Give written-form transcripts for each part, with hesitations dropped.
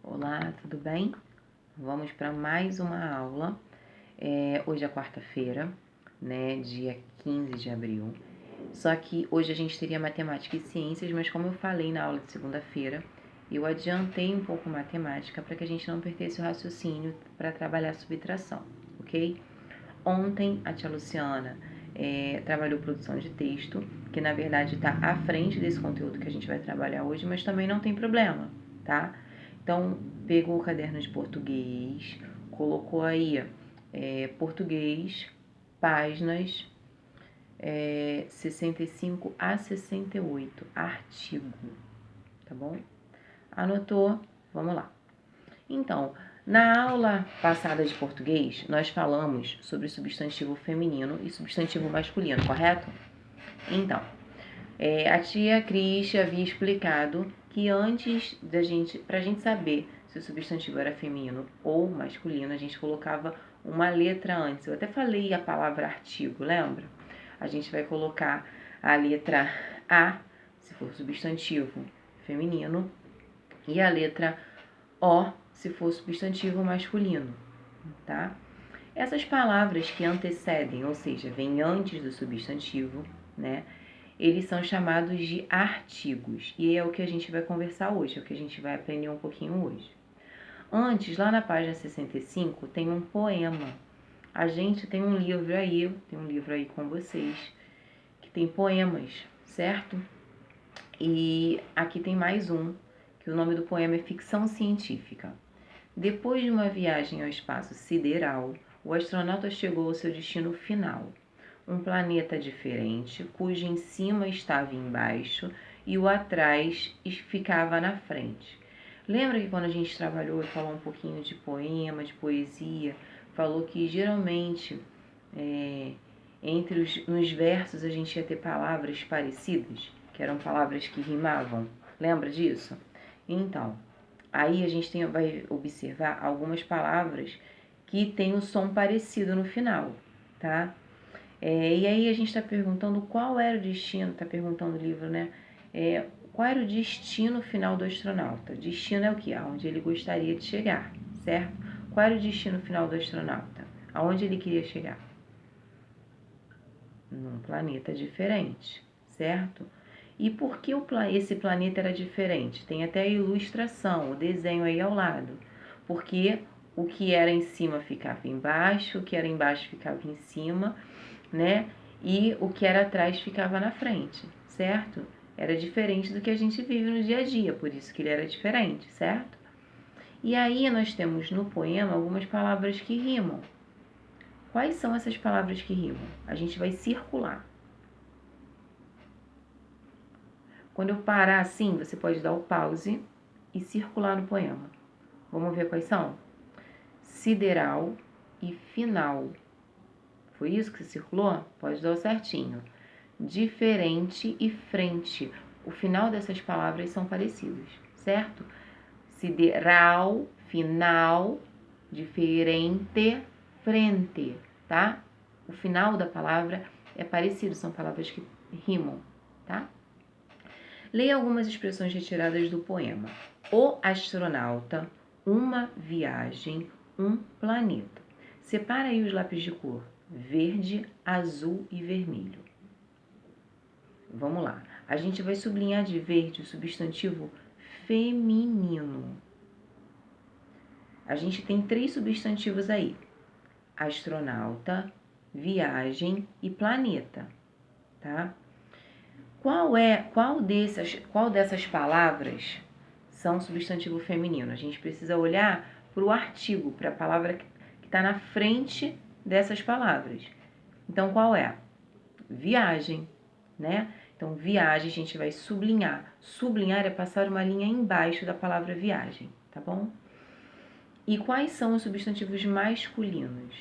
Olá, tudo bem? Vamos para mais uma aula. Hoje é quarta-feira, né, dia 15 de abril. Só que hoje a gente teria matemática e ciências, mas como eu falei na aula de segunda-feira, eu adiantei um pouco matemática para que a gente não perdesse o raciocínio para trabalhar a subtração, ok? Ontem a tia Luciana trabalhou produção de texto, que na verdade está à frente desse conteúdo que a gente vai trabalhar hoje, mas também não tem problema, tá? Então, pegou o caderno de português, colocou aí português, páginas 65 a 68, artigo, tá bom? Anotou? Vamos lá. Então, na aula passada de português, nós falamos sobre substantivo feminino e substantivo masculino, correto? Então, a tia Cris havia explicado que antes pra gente saber se o substantivo era feminino ou masculino, a gente colocava uma letra antes. Eu até falei a palavra artigo, lembra? A gente vai colocar a letra A, se for substantivo feminino, e a letra O, se for substantivo masculino, tá? Essas palavras que antecedem, ou seja, vêm antes do substantivo, né? Eles são chamados de artigos, e é o que a gente vai conversar hoje, é o que a gente vai aprender um pouquinho hoje. Antes, lá na página 65, tem um poema. A gente tem um livro aí com vocês, que tem poemas, certo? E aqui tem mais um, que o nome do poema é Ficção Científica. Depois de uma viagem ao espaço sideral, o astronauta chegou ao seu destino final, um planeta diferente, cujo em cima estava embaixo e o atrás ficava na frente. Lembra que quando a gente trabalhou e falou um pouquinho de poema, de poesia, falou que geralmente nos versos a gente ia ter palavras parecidas, que eram palavras que rimavam. Lembra disso? Então, aí a gente vai observar algumas palavras que têm o som parecido no final, tá? E aí a gente está perguntando qual era o destino, está perguntando o livro, né? Qual era o destino final do astronauta? Destino é o quê? Aonde ele gostaria de chegar, certo? Qual era o destino final do astronauta? Aonde ele queria chegar? Num planeta diferente, certo? E por que esse planeta era diferente? Tem até a ilustração, o desenho aí ao lado. Porque o que era em cima ficava embaixo, o que era embaixo ficava em cima, né? E o que era atrás ficava na frente, certo? Era diferente do que a gente vive no dia a dia, por isso que ele era diferente, certo? E aí nós temos no poema algumas palavras que rimam. Quais são essas palavras que rimam? A gente vai circular. Quando eu parar assim, você pode dar o pause e circular no poema. Vamos ver quais são? Sideral e final. Foi isso que você circulou? Pode dar o certinho. Diferente e frente. O final dessas palavras são parecidos, certo? Sideral, final, diferente, frente, tá? O final da palavra é parecido, são palavras que rimam, tá? Leia algumas expressões retiradas do poema. O astronauta, uma viagem, um planeta. Separa aí os lápis de cor: verde, azul e vermelho. Vamos lá. A gente vai sublinhar de verde o substantivo feminino. A gente tem 3 substantivos aí: astronauta, viagem e planeta, tá? Qual dessas palavras são substantivo feminino? A gente precisa olhar para o artigo, para a palavra que está na frente dessas palavras. Então, qual é? Viagem, né? Então, viagem a gente vai sublinhar. Sublinhar é passar uma linha embaixo da palavra viagem, tá bom? E quais são os substantivos masculinos?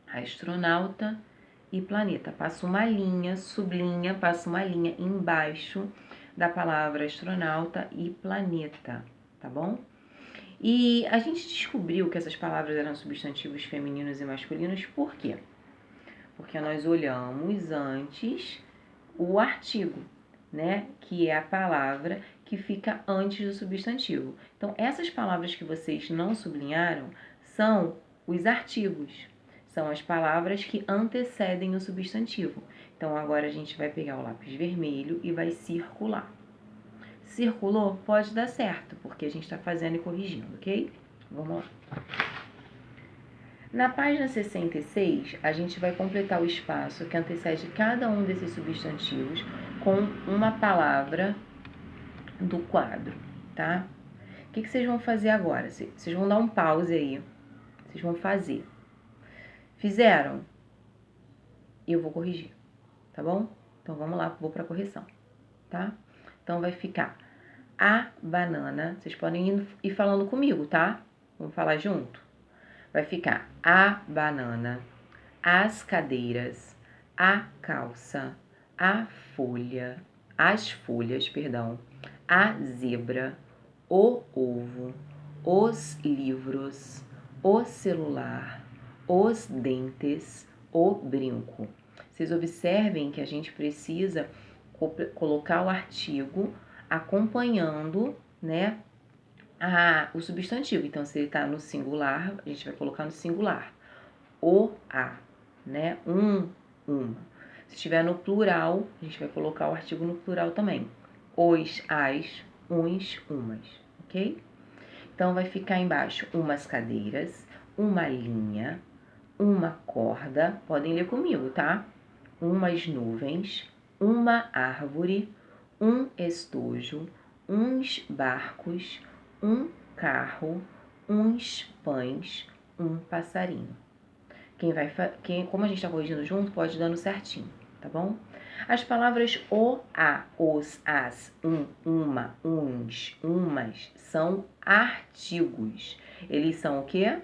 Astronauta e planeta. Passa uma linha, sublinha, passa uma linha embaixo da palavra astronauta e planeta, tá bom? E a gente descobriu que essas palavras eram substantivos femininos e masculinos por quê? Porque nós olhamos antes o artigo, né? Que é a palavra que fica antes do substantivo. Então, essas palavras que vocês não sublinharam são os artigos. São as palavras que antecedem o substantivo. Então, agora a gente vai pegar o lápis vermelho e vai circular. Circulou? Pode dar certo, porque a gente está fazendo e corrigindo, ok? Vamos lá. Na página 66, a gente vai completar o espaço que antecede cada um desses substantivos com uma palavra do quadro, tá? O que vocês vão fazer agora? Vocês vão dar um pause aí. Vocês vão fazer. Fizeram? E eu vou corrigir, tá bom? Então, vamos lá, vou para a correção, tá? Então, vai ficar a banana. Vocês podem ir falando comigo, tá? Vamos falar junto? Vai ficar a banana, as cadeiras, a calça, as folhas, a zebra, o ovo, os livros, o celular, os dentes, o brinco. Vocês observem que a gente precisa colocar o artigo acompanhando, né, o substantivo. Então, se ele está no singular, a gente vai colocar no singular. A, né? Uma. Se estiver no plural, a gente vai colocar o artigo no plural também. Os, as, uns, umas, ok? Então, vai ficar embaixo umas cadeiras, uma linha, uma corda, podem ler comigo, tá? Umas nuvens, uma árvore, um estojo, uns barcos, um carro, uns pães, um passarinho. Como a gente está corrigindo junto, pode ir dando certinho, tá bom? As palavras o, a, os, as, uma, uns, umas são artigos. Eles são o quê?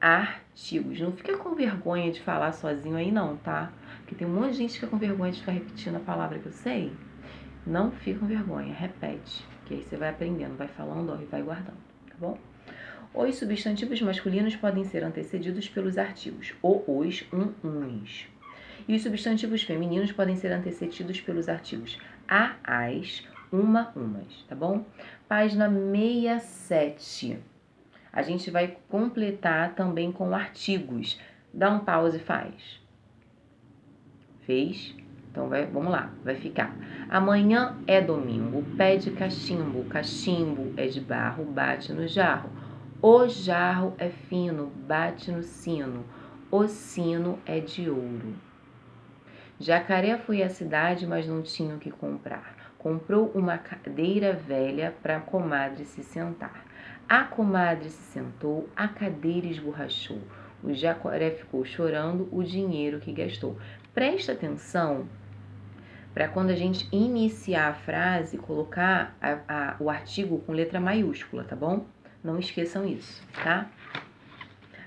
Artigos. Não fica com vergonha de falar sozinho aí não, tá? Porque tem um monte de gente que fica com vergonha de ficar repetindo a palavra que eu sei. Não fica com vergonha, repete, que aí você vai aprendendo, vai falando, e vai guardando, tá bom? Os substantivos masculinos podem ser antecedidos pelos artigos os, uns. E os substantivos femininos podem ser antecedidos pelos artigos as, umas, tá bom? Página 67. A gente vai completar também com artigos. Dá um pause e faz. Fez? Então, vamos lá, vai ficar. Amanhã é domingo, pede cachimbo. Cachimbo é de barro, bate no jarro. O jarro é fino, bate no sino. O sino é de ouro. Jacaré foi à cidade, mas não tinha o que comprar. Comprou uma cadeira velha para a comadre se sentar. A comadre se sentou, a cadeira esborrachou. O jacaré ficou chorando o dinheiro que gastou. Presta atenção para quando a gente iniciar a frase, colocar o artigo com letra maiúscula, tá bom? Não esqueçam isso, tá?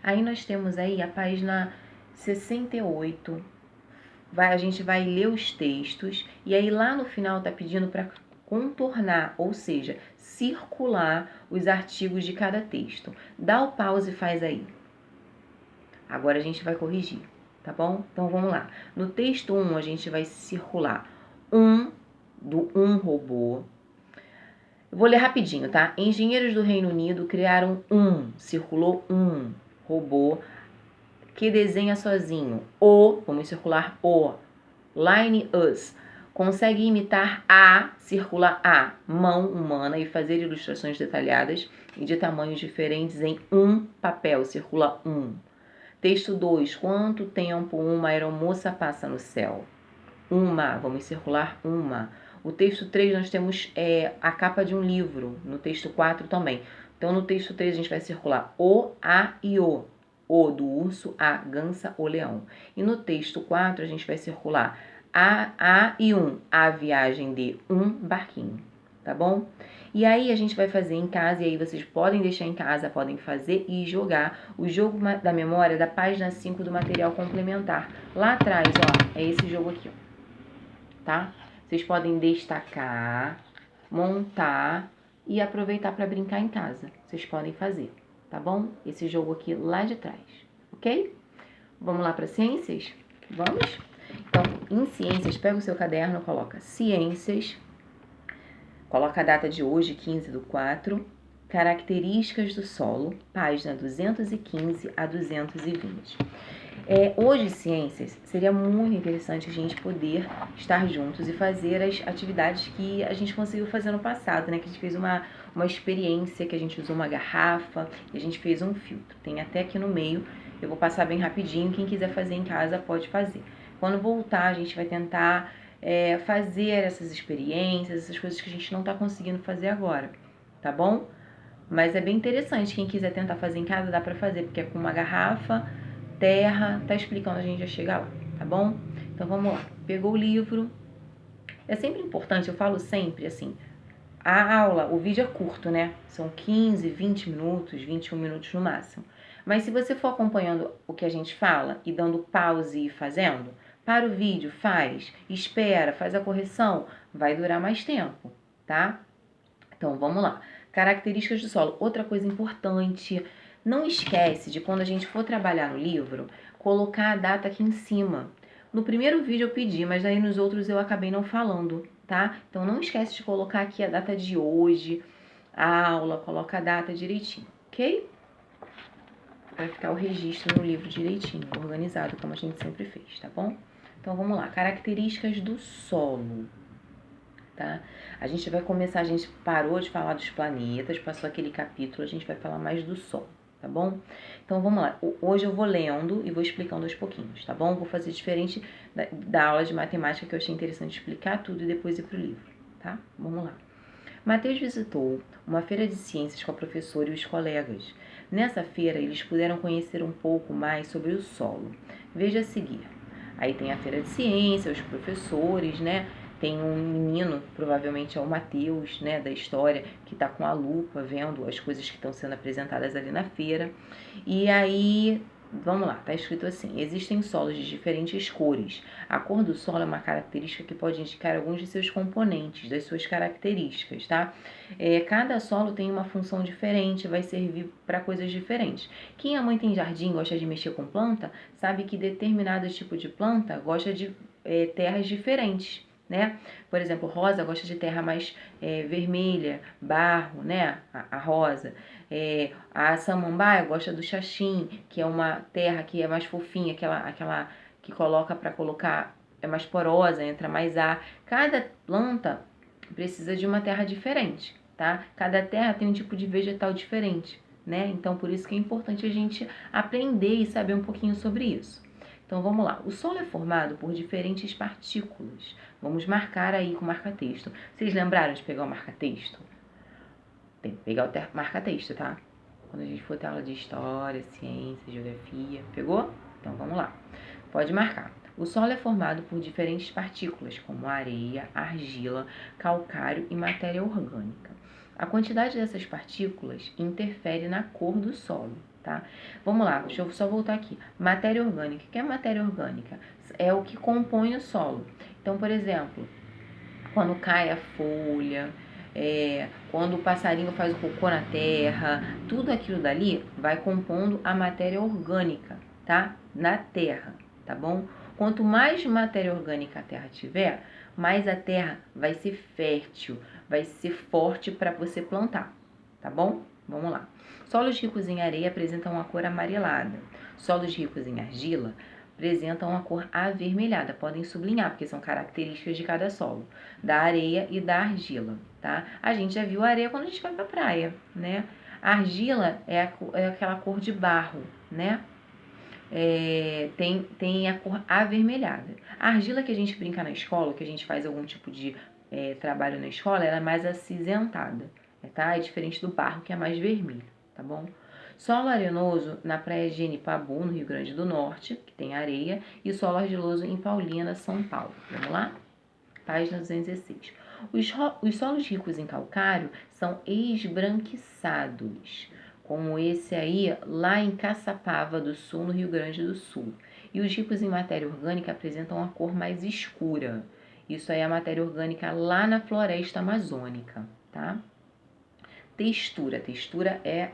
Aí nós temos aí a página 68. A gente vai ler os textos e aí lá no final tá pedindo para contornar, ou seja, circular os artigos de cada texto. Dá o pause e faz aí. Agora a gente vai corrigir, tá bom? Então vamos lá. No texto 1 a gente vai circular um robô. Eu vou ler rapidinho, tá? Engenheiros do Reino Unido criaram circulou um robô que desenha sozinho. Vamos circular o. Line Us, consegue imitar circular a mão humana e fazer ilustrações detalhadas e de tamanhos diferentes em papel, circula Texto 2, quanto tempo uma aeromoça passa no céu? Vamos circular uma. O texto 3 nós temos a capa de um livro, no texto 4 também. Então no texto 3 a gente vai circular o, a e o. O do urso, a gança, o leão. E no texto 4 a gente vai circular a e a viagem de barquinho, tá bom? E aí a gente vai fazer em casa, e aí vocês podem deixar em casa, podem fazer e jogar o jogo da memória da página 5 do material complementar. Lá atrás, ó, é esse jogo aqui, ó. Tá? Vocês podem destacar, montar e aproveitar para brincar em casa. Vocês podem fazer, tá bom? Esse jogo aqui lá de trás, ok? Vamos lá para ciências? Vamos? Então, em ciências, pega o seu caderno, coloca ciências, Coloca a data de hoje, 15/4, características do solo, página 215 a 220. Hoje, ciências, seria muito interessante a gente poder estar juntos e fazer as atividades que a gente conseguiu fazer no passado, né? Que a gente fez uma experiência, que a gente usou uma garrafa e a gente fez um filtro. Tem até aqui no meio, eu vou passar bem rapidinho, quem quiser fazer em casa pode fazer. Quando voltar, a gente vai tentar fazer essas experiências, essas coisas que a gente não está conseguindo fazer agora, tá bom? Mas é bem interessante, quem quiser tentar fazer em casa dá pra fazer, porque é com uma garrafa, terra, tá explicando, a gente já chega lá, tá bom? Então vamos lá, pegou o livro. É sempre importante, eu falo sempre assim, a aula, o vídeo é curto, né? São 15, 20 minutos, 21 minutos no máximo. Mas se você for acompanhando o que a gente fala e dando pause e fazendo, para o vídeo, faz, espera, faz a correção, vai durar mais tempo, tá? Então, vamos lá. Características do solo. Outra coisa importante, não esquece de quando a gente for trabalhar no livro, colocar a data aqui em cima. No primeiro vídeo eu pedi, mas aí nos outros eu acabei não falando, tá? Então, não esquece de colocar aqui a data de hoje, a aula, coloca a data direitinho, ok? Para ficar o registro no livro direitinho, organizado, como a gente sempre fez, tá bom? Então, vamos lá. Características do solo. Tá? A gente vai começar, a gente parou de falar dos planetas, passou aquele capítulo, a gente vai falar mais do Sol, tá bom? Então vamos lá, hoje eu vou lendo e vou explicando aos pouquinhos, tá bom? Vou fazer diferente da aula de matemática, que eu achei interessante explicar tudo e depois ir pro livro, tá? Vamos lá. Mateus visitou uma feira de ciências com a professora e os colegas. Nessa feira, eles puderam conhecer um pouco mais sobre o solo. Veja a seguir. Aí tem a feira de ciências, os professores, né? Tem um menino, provavelmente é o Mateus, né, da história, que está com a lupa vendo as coisas que estão sendo apresentadas ali na feira. E aí, vamos lá, tá escrito assim: existem solos de diferentes cores. A cor do solo é uma característica que pode indicar alguns de seus componentes, das suas características, tá? Cada solo tem uma função diferente, vai servir para coisas diferentes. Quem é mãe tem jardim, gosta de mexer com planta, sabe que determinado tipo de planta gosta de terras diferentes, né? Por exemplo, rosa gosta de terra mais vermelha, barro, né? A rosa. A samambaia gosta do xaxim, que é uma terra que é mais fofinha, aquela que coloca para colocar, é mais porosa, entra mais ar. Cada planta precisa de uma terra diferente, tá? Cada terra tem um tipo de vegetal diferente, né? Então, por isso que é importante a gente aprender e saber um pouquinho sobre isso. Então, vamos lá. O solo é formado por diferentes partículas. Vamos marcar aí com marca-texto. Vocês lembraram de pegar o marca-texto? Tem que pegar o marca-texto, tá? Quando a gente for ter aula de história, ciência, geografia. Pegou? Então, vamos lá. Pode marcar. O solo é formado por diferentes partículas, como areia, argila, calcário e matéria orgânica. A quantidade dessas partículas interfere na cor do solo, tá? Vamos lá, deixa eu só voltar aqui. Matéria orgânica. O que é matéria orgânica? É o que compõe o solo. Então, por exemplo, quando cai a folha, quando o passarinho faz o cocô na terra, tudo aquilo dali vai compondo a matéria orgânica, tá? Na terra, tá bom? Quanto mais matéria orgânica a terra tiver, mais a terra vai ser fértil, vai ser forte para você plantar, tá bom? Vamos lá. Solos ricos em areia apresentam uma cor amarelada. Solos ricos em argila apresentam uma cor avermelhada. Podem sublinhar, porque são características de cada solo, da areia e da argila, tá? A gente já viu a areia quando a gente vai pra praia, né? A argila é aquela cor de barro, né? Tem a cor avermelhada. A argila que a gente brinca na escola, que a gente faz algum tipo de trabalho na escola, ela é mais acinzentada, tá? É diferente do barro, que é mais vermelho, tá bom? Solo arenoso na praia de Genipabu, no Rio Grande do Norte, que tem areia, e solo argiloso em Paulina, São Paulo. Vamos lá? Página 216. Os solos ricos em calcário são esbranquiçados, como esse aí lá em Caçapava do Sul, no Rio Grande do Sul. E os ricos em matéria orgânica apresentam uma cor mais escura. Isso aí é a matéria orgânica lá na floresta amazônica, tá? Textura. Textura é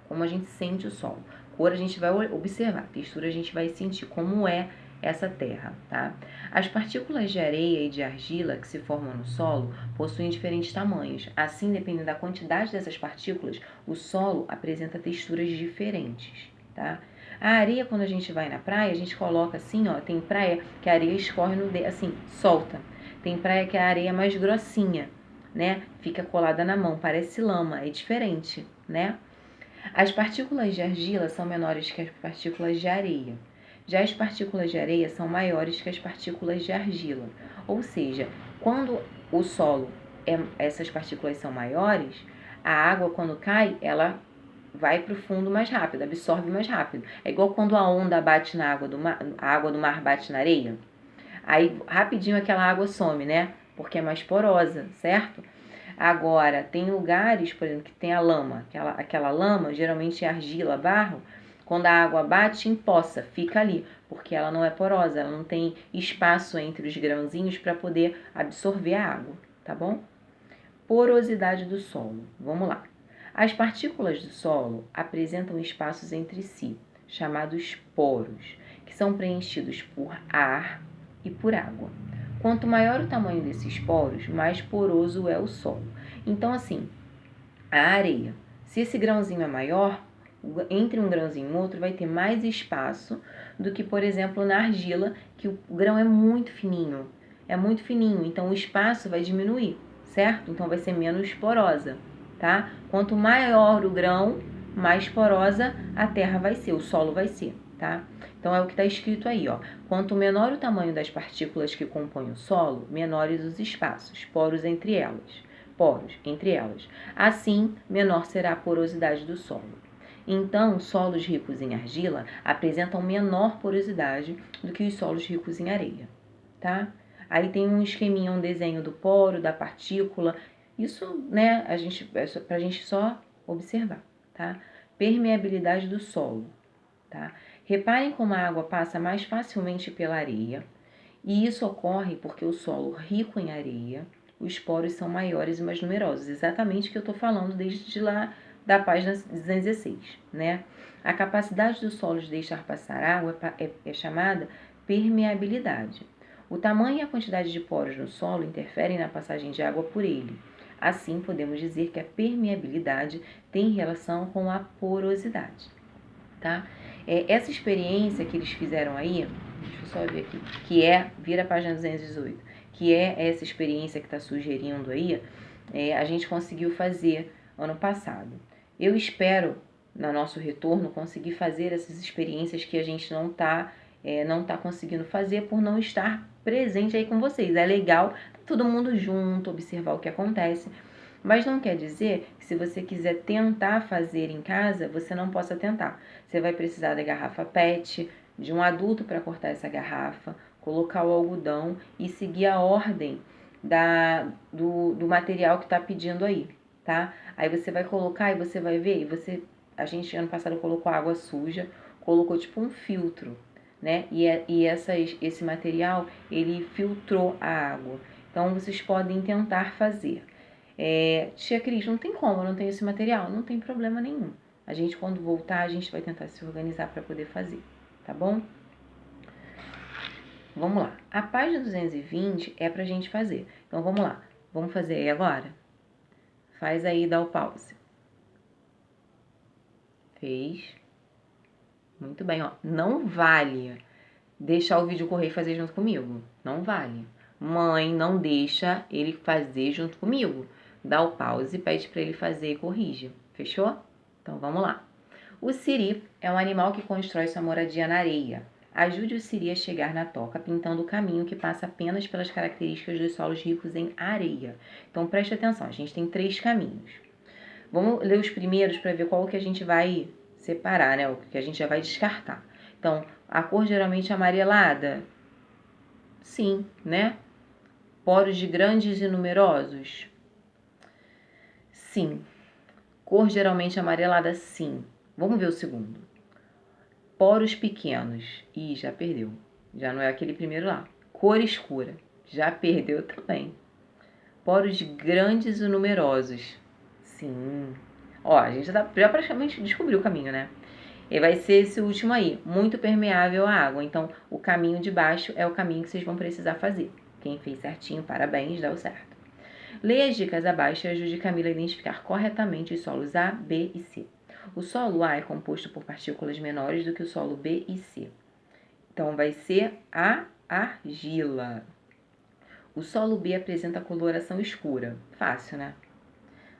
como a gente sente o solo. Cor a gente vai observar. Textura a gente vai sentir como é essa terra, tá? As partículas de areia e de argila que se formam no solo possuem diferentes tamanhos. Assim, dependendo da quantidade dessas partículas, o solo apresenta texturas diferentes, tá? A areia, quando a gente vai na praia, a gente coloca assim, ó, tem praia que a areia escorre no dedo, assim, solta. Tem praia que a areia é mais grossinha, né? Fica colada na mão, parece lama, é diferente, né? As partículas de argila são menores que as partículas de areia. Já as partículas de areia são maiores que as partículas de argila. Ou seja, quando o solo, essas partículas são maiores, a água quando cai, ela vai para o fundo mais rápido, absorve mais rápido. É igual quando a onda bate na água do mar, a água do mar bate na areia. Aí rapidinho aquela água some, né? Porque é mais porosa, certo? Agora, tem lugares, por exemplo, que tem a lama. Aquela lama, geralmente é argila, barro. Quando a água bate, empoça, fica ali, porque ela não é porosa, ela não tem espaço entre os grãozinhos para poder absorver a água, tá bom? Porosidade do solo. Vamos lá. As partículas do solo apresentam espaços entre si, chamados poros, que são preenchidos por ar e por água. Quanto maior o tamanho desses poros, mais poroso é o solo. Então, assim, a areia, se esse grãozinho é maior, entre um grãozinho e outro vai ter mais espaço do que, por exemplo, na argila, que o grão é muito fininho. É muito fininho, então o espaço vai diminuir, certo? Então vai ser menos porosa, tá? Quanto maior o grão, mais porosa a terra vai ser, o solo vai ser, tá? Então é o que está escrito aí, ó. Quanto menor o tamanho das partículas que compõem o solo, menores os espaços, poros entre elas. Assim, menor será a porosidade do solo. Então, solos ricos em argila apresentam menor porosidade do que os solos ricos em areia, tá? Aí tem um esqueminha, um desenho do poro, da partícula. Isso, né, pra gente só observar, tá? Permeabilidade do solo, tá? Reparem como a água passa mais facilmente pela areia, e isso ocorre porque o solo rico em areia, os poros são maiores e mais numerosos. Exatamente o que eu estou falando desde lá da página 216, né? A capacidade do solo de deixar passar água é chamada permeabilidade. O tamanho e a quantidade de poros no solo interferem na passagem de água por ele. Assim, podemos dizer que a permeabilidade tem relação com a porosidade, tá? Essa experiência que eles fizeram aí, deixa eu só ver aqui, vira a página 218, que é essa experiência que está sugerindo aí, a gente conseguiu fazer ano passado. Eu espero, no nosso retorno, conseguir fazer essas experiências que a gente não tá conseguindo fazer por não estar presente aí com vocês. É legal todo mundo junto, observar o que acontece, mas não quer dizer que se você quiser tentar fazer em casa, você não possa tentar. Você vai precisar da garrafa PET, de um adulto para cortar essa garrafa, colocar o algodão e seguir a ordem do material que está pedindo aí, tá? Aí você vai colocar e você vai ver, a gente ano passado colocou água suja, colocou tipo um filtro, né? Esse material, ele filtrou a água. Então, vocês podem tentar fazer. Tia Cris, não tem como, eu não tenho esse material. Não tem problema nenhum. A gente, quando voltar, a gente vai tentar se organizar para poder fazer, tá bom? Vamos lá. A página 220 é pra gente fazer. Então, vamos lá. Vamos fazer aí agora? Faz aí, dá o pause. Fez. Muito bem, ó. Não vale deixar o vídeo correr e fazer junto comigo. Não vale. Mãe, não deixa ele fazer junto comigo. Dá o pause, pede para ele fazer e corrige. Fechou? Então vamos lá. O siri é um animal que constrói sua moradia na areia. Ajude o siri a chegar na toca pintando o caminho que passa apenas pelas características dos solos ricos em areia. Então preste atenção, a gente tem 3 caminhos. Vamos ler os primeiros para ver qual que a gente vai separar, né? O que a gente já vai descartar. Então, a cor geralmente amarelada? Sim, né? Poros de grandes e numerosos? Sim. Cor geralmente amarelada? Sim. Vamos ver o segundo. Poros pequenos? Ih, já perdeu. Já não é aquele primeiro lá. Cor escura? Já perdeu também. Poros grandes e numerosos? Sim. Ó, a gente já praticamente descobriu o caminho, né? E vai ser esse último aí, muito permeável à água. Então, o caminho de baixo é o caminho que vocês vão precisar fazer. Quem fez certinho, parabéns, deu certo. Leia as dicas abaixo e ajude Camila a identificar corretamente os solos A, B e C. O solo A é composto por partículas menores do que o solo B e C. Então, vai ser a argila. O solo B apresenta coloração escura. Fácil, né?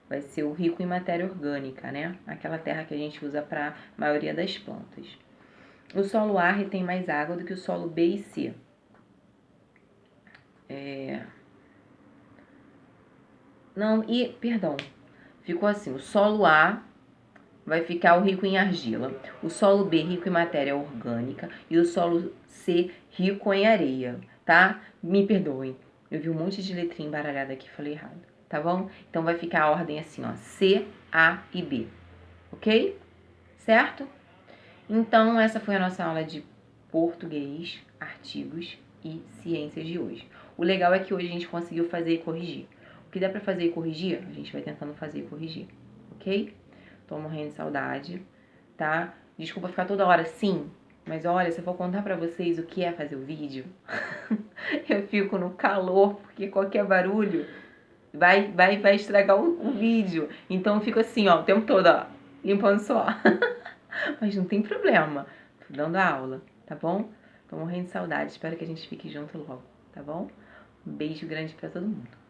Vai ser o rico em matéria orgânica, né? Aquela terra que a gente usa para a maioria das plantas. O solo A retém mais água do que o solo B e C. Perdão, ficou assim, o solo A vai ficar o rico em argila, o solo B rico em matéria orgânica e o solo C rico em areia, tá? Me perdoem, eu vi um monte de letrinha embaralhada aqui, falei errado, tá bom? Então vai ficar a ordem assim, ó, C, A e B, ok? Certo? Então essa foi a nossa aula de português, artigos e ciências de hoje. O legal é que hoje a gente conseguiu fazer e corrigir. O que dá pra fazer e corrigir, a gente vai tentando fazer e corrigir, ok? Tô morrendo de saudade, tá? Desculpa ficar toda hora sim, mas olha, se eu for contar pra vocês o que é fazer o vídeo, eu fico no calor, porque qualquer barulho vai estragar o vídeo. Então eu fico assim, ó, o tempo todo, ó, limpando só. Mas não tem problema, tô dando aula, tá bom? Tô morrendo de saudade, espero que a gente fique junto logo, tá bom? Um beijo grande pra todo mundo.